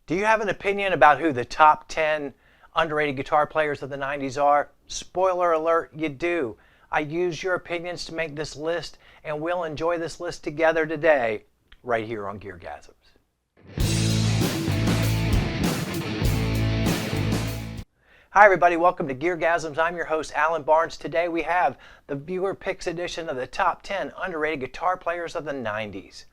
Do you have an opinion about who the top 10 underrated guitar players of the 90s are? Spoiler alert, you do. I use your opinions to make this list, and we'll enjoy this list together today, right here on GearGasms. Hi everybody, welcome to GearGasms. I'm your host, Alan Barnes. Today we have the Viewer Picks edition of the top 10 underrated guitar players of the 90s.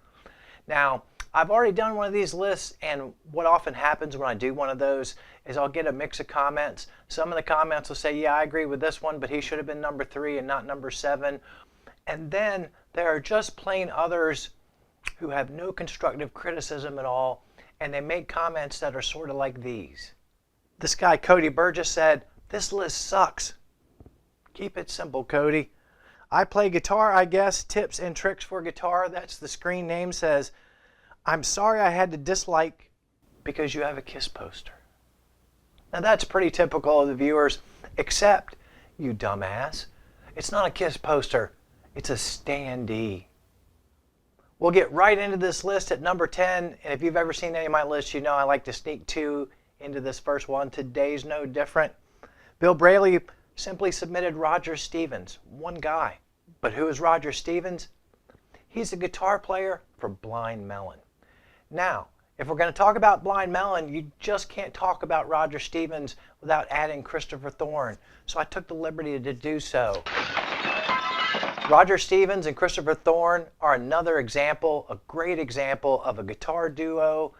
Now, I've already done one of these lists, and what often happens when I do one of those is I'll get a mix of comments. Some of the comments will say, yeah, I agree with this one, but he should have been number 3 and not number 7. And then there are just plain others who have no constructive criticism at all, and they make comments that are sort of like these. This guy, Cody Burgess, said, this list sucks. Keep it simple, Cody. I play guitar, I guess. Tips and tricks for guitar. That's the screen name. Says, I'm sorry I had to dislike because you have a Kiss poster. Now that's pretty typical of the viewers, except, you dumbass, it's not a Kiss poster. It's a standee. We'll get right into this list at number 10. And if you've ever seen any of my lists, you know I like to sneak 2 into this first one. Today's no different. Bill Braley simply submitted Roger Stevens, one guy. But who is Roger Stevens? He's a guitar player for Blind Melon. Now, if we're going to talk about Blind Melon, you just can't talk about Roger Stevens without adding Christopher Thorne. So I took the liberty to do so. Roger Stevens and Christopher Thorne are another example, a great example of a guitar duo,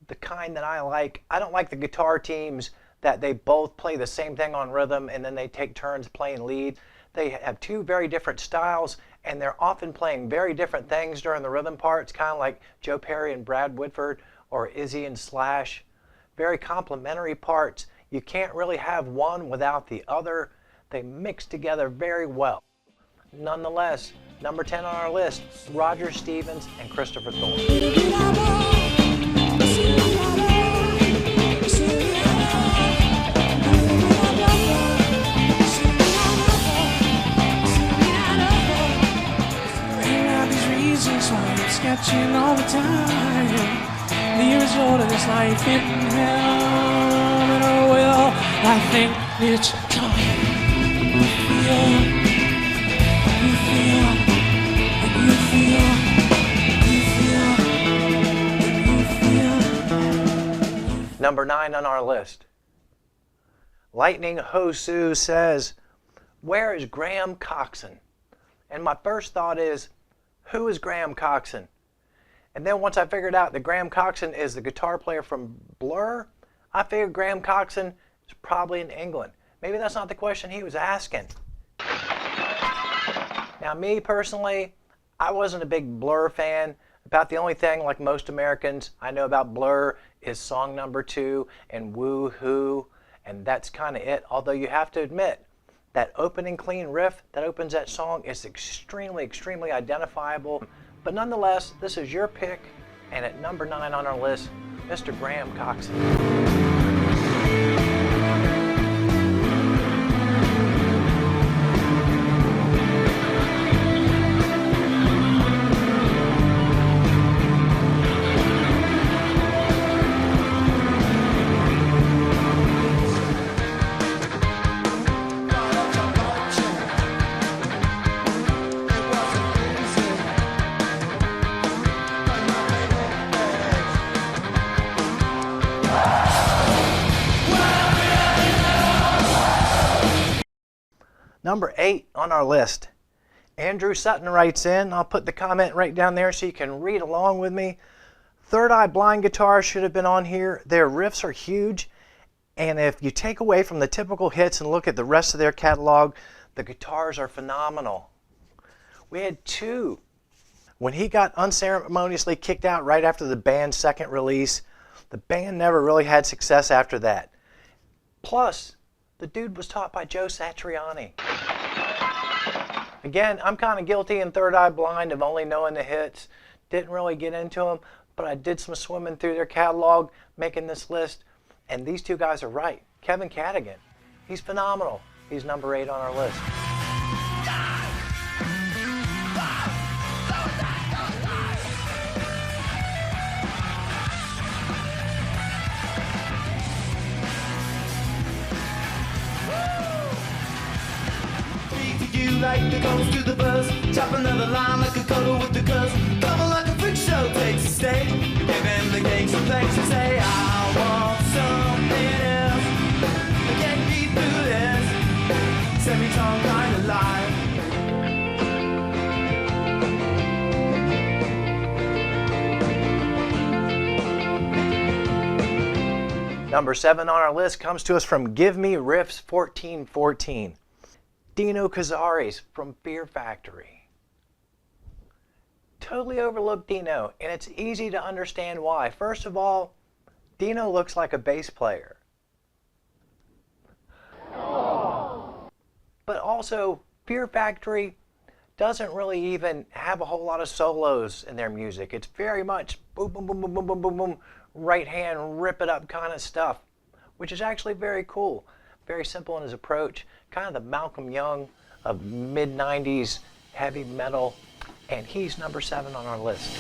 the kind that I like. I don't like the guitar teams that they both play the same thing on rhythm and then they take turns playing lead. They have 2 very different styles, and they're often playing very different things during the rhythm parts, kind of like Joe Perry and Brad Whitford or Izzy and Slash. Very complementary parts. You can't really have one without the other. They mix together very well. Nonetheless, number 10 on our list, Roger Stevens and Christopher Thorne. Sketching all the time, the result of this life in hell, and oh well, I think it's coming. You feel. Number 9 on our list. Lightning Hosu says, where is Graham Coxon? And my first thought is, who is Graham Coxon? And then once I figured out that Graham Coxon is the guitar player from Blur, I figured Graham Coxon is probably in England. Maybe that's not the question he was asking. Now me personally, I wasn't a big Blur fan. About the only thing, like most Americans, I know about Blur is song number 2 and Woo Hoo, and that's kind of it. Although you have to admit, that opening clean riff that opens that song is extremely, extremely identifiable. But nonetheless, this is your pick, and at number 9 on our list, Mr. Graham Coxon. Number 8 on our list. Andrew Sutton writes in, I'll put the comment right down there so you can read along with me. Third Eye Blind Guitar should have been on here. Their riffs are huge, and if you take away from the typical hits and look at the rest of their catalog, the guitars are phenomenal. We had 2. When he got unceremoniously kicked out right after the band's second release, the band never really had success after that. Plus, the dude was taught by Joe Satriani. Again, I'm kind of guilty in Third Eye Blind of only knowing the hits. Didn't really get into them, but I did some swimming through their catalog, making this list, and these 2 guys are right. Kevin Cadigan, he's phenomenal. He's number 8 on our list. like the chorus to the verse. Chop another line like a cuddle with the curse. Cover like a freak show takes a stake. Give him the cakes and thanks and say, I want something else. I can't be through this semi-tone kind of life. Number 7 on our list comes to us from Give Me Riffs 1414. Dino Cazares from Fear Factory. Totally overlooked Dino, and it's easy to understand why. First of all, Dino looks like a bass player. But also, Fear Factory doesn't really even have a whole lot of solos in their music. It's very much boom, boom, boom, boom, boom, boom, boom, boom, right hand, rip it up kind of stuff, which is actually very cool. Very simple in his approach, kind of the Malcolm Young of mid-90s heavy metal, and he's number 7 on our list.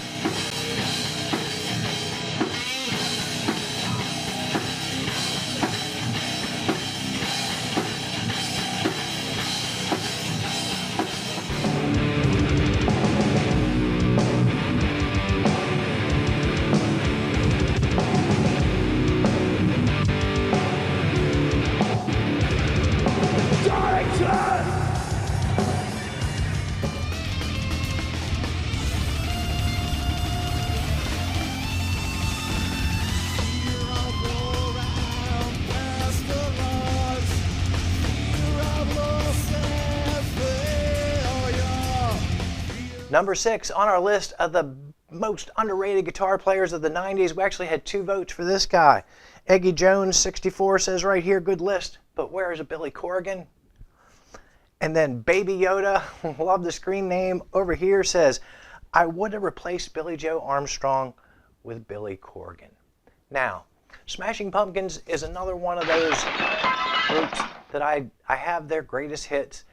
Number 6 on our list of the most underrated guitar players of the 90s. We actually had 2 votes for this guy. Eggy Jones, 64, says right here, good list, but where is Billy Corgan? And then Baby Yoda, love the screen name, over here says, I would have replaced Billy Joe Armstrong with Billy Corgan. Now, Smashing Pumpkins is another one of those groups that I have their greatest hits.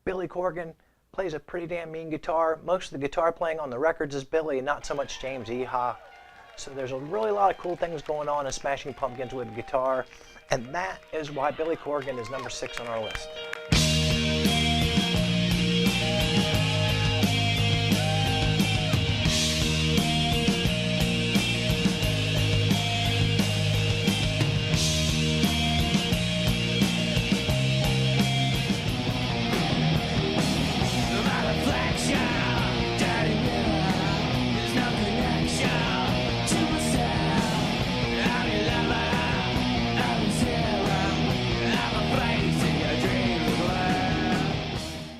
Billy Corgan plays a pretty damn mean guitar. Most of the guitar playing on the records is Billy and not so much James Iha. So there's a really lot of cool things going on in Smashing Pumpkins with guitar, and that is why Billy Corgan is number 6 on our list.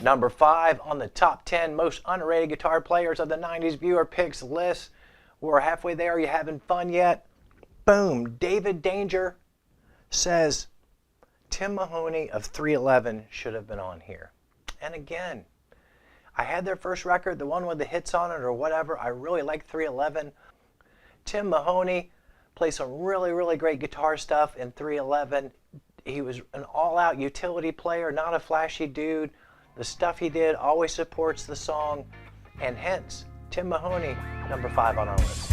Number 5 on the top 10 most underrated guitar players of the 90s viewer picks list. We're halfway there. Are you having fun yet? Boom. David Danger says Tim Mahoney of 311 should have been on here. And again, I had their first record, the one with the hits on it or whatever. I really like 311. Tim Mahoney plays some really, really great guitar stuff in 311. He was an all-out utility player, not a flashy dude. The stuff he did always supports the song, and hence, Tim Mahoney, number 5 on our list.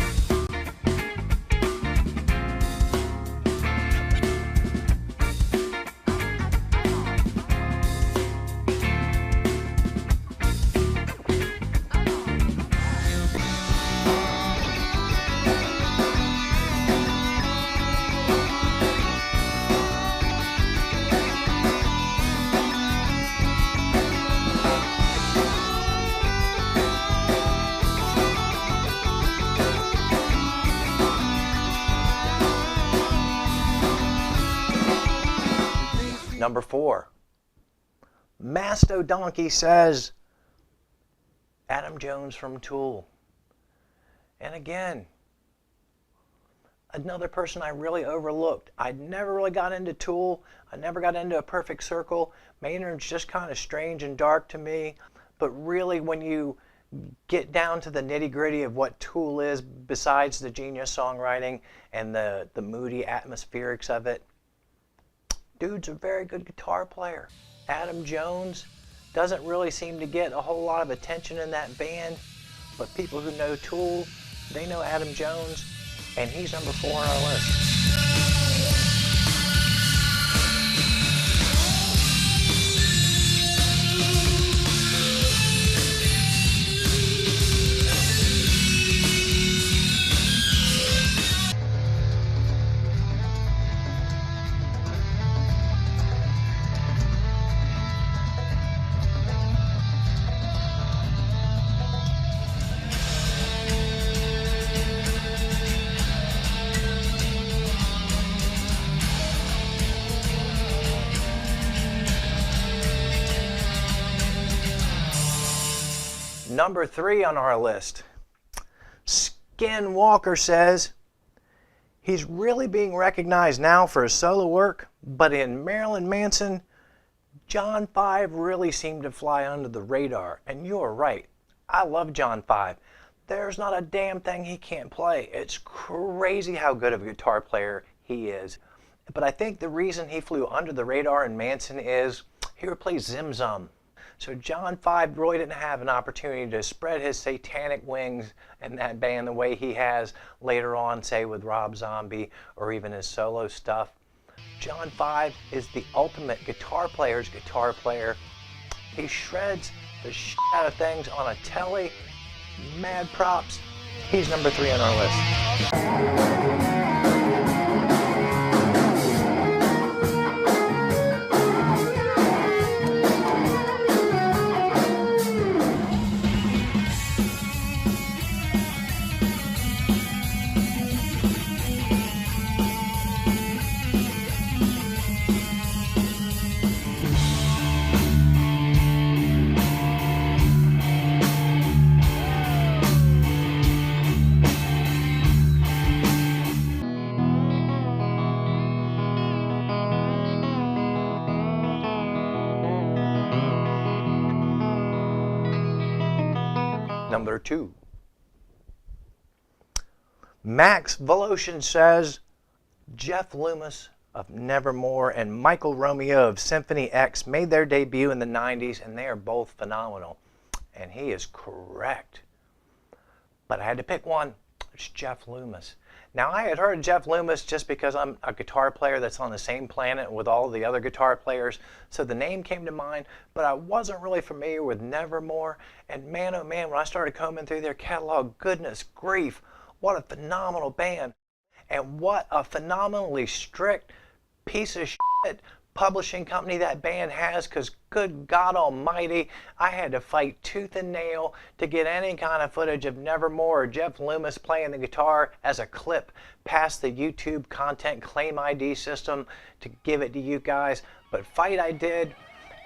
Number 4, Masto Donkey says Adam Jones from Tool. And again, another person I really overlooked. I never really got into Tool. I never got into A Perfect Circle. Maynard's just kind of strange and dark to me. But really, when you get down to the nitty-gritty of what Tool is, besides the genius songwriting and the moody atmospherics of it, dude's a very good guitar player. Adam Jones doesn't really seem to get a whole lot of attention in that band, but people who know Tool, they know Adam Jones, and he's number 4 on our list. Number 3 on our list. Skin Walker says he's really being recognized now for his solo work, but in Marilyn Manson, John 5 really seemed to fly under the radar. And you're right. I love John 5. There's not a damn thing he can't play. It's crazy how good of a guitar player he is. But I think the reason he flew under the radar in Manson is he replaced Zim Zum. So John 5 really didn't have an opportunity to spread his satanic wings in that band the way he has later on, say with Rob Zombie or even his solo stuff. John 5 is the ultimate guitar player's guitar player. He shreds the shit out of things on a telly. Mad props. He's number 3 on our list. Number 2. Max Voloshin says Jeff Loomis of Nevermore and Michael Romeo of Symphony X made their debut in the 90s, and they are both phenomenal. And he is correct. But I had to pick one. It's Jeff Loomis. Now, I had heard of Jeff Loomis just because I'm a guitar player that's on the same planet with all the other guitar players, so the name came to mind, but I wasn't really familiar with Nevermore. And man, oh man, when I started combing through their catalog, goodness grief, what a phenomenal band. And what a phenomenally strict piece of shit publishing company that band has, because good God almighty, I had to fight tooth and nail to get any kind of footage of Nevermore or Jeff Loomis playing the guitar as a clip past the YouTube content claim ID system to give it to you guys. But fight I did,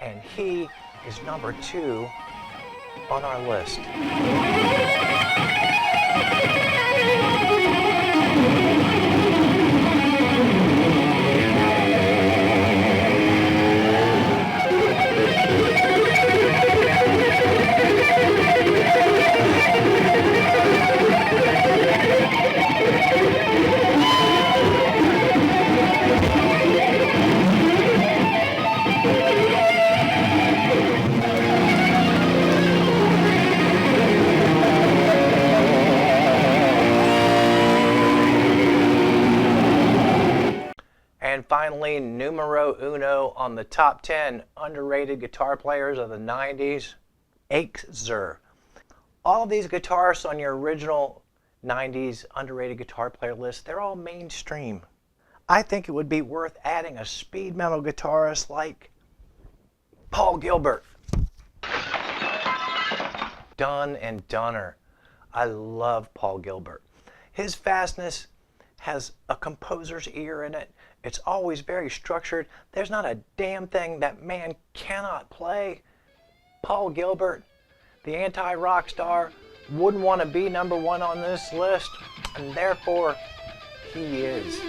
and he is number 2 on our list. And finally, numero uno on the top 10 underrated guitar players of the 90s, Axzer. All these guitarists on your original 90s underrated guitar player list, they're all mainstream. I think it would be worth adding a speed metal guitarist like Paul Gilbert. Done and Dunner. I love Paul Gilbert. His fastness has a composer's ear in it. It's always very structured. There's not a damn thing that man cannot play. Paul Gilbert, the anti-rock star, wouldn't want to be number 1 on this list, and therefore he is.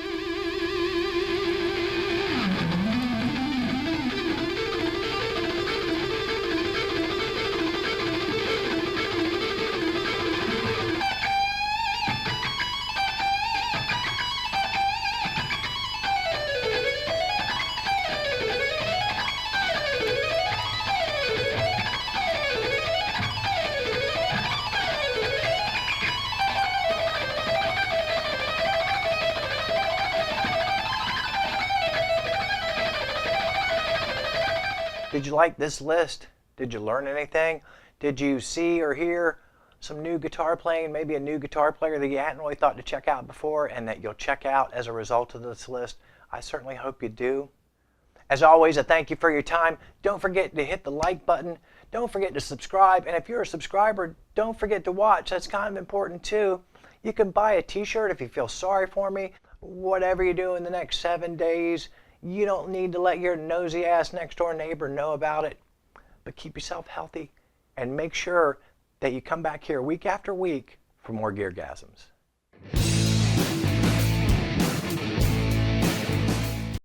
Did you like this list? Did you learn anything? Did you see or hear some new guitar playing, maybe a new guitar player that you hadn't really thought to check out before and that you'll check out as a result of this list? I certainly hope you do. As always, I thank you for your time. Don't forget to hit the like button. Don't forget to subscribe. And if you're a subscriber, don't forget to watch. That's kind of important too. You can buy a t-shirt if you feel sorry for me. Whatever you do in the next 7 days, you don't need to let your nosy ass next door neighbor know about it. But keep yourself healthy and make sure that you come back here week after week for more GearGasms.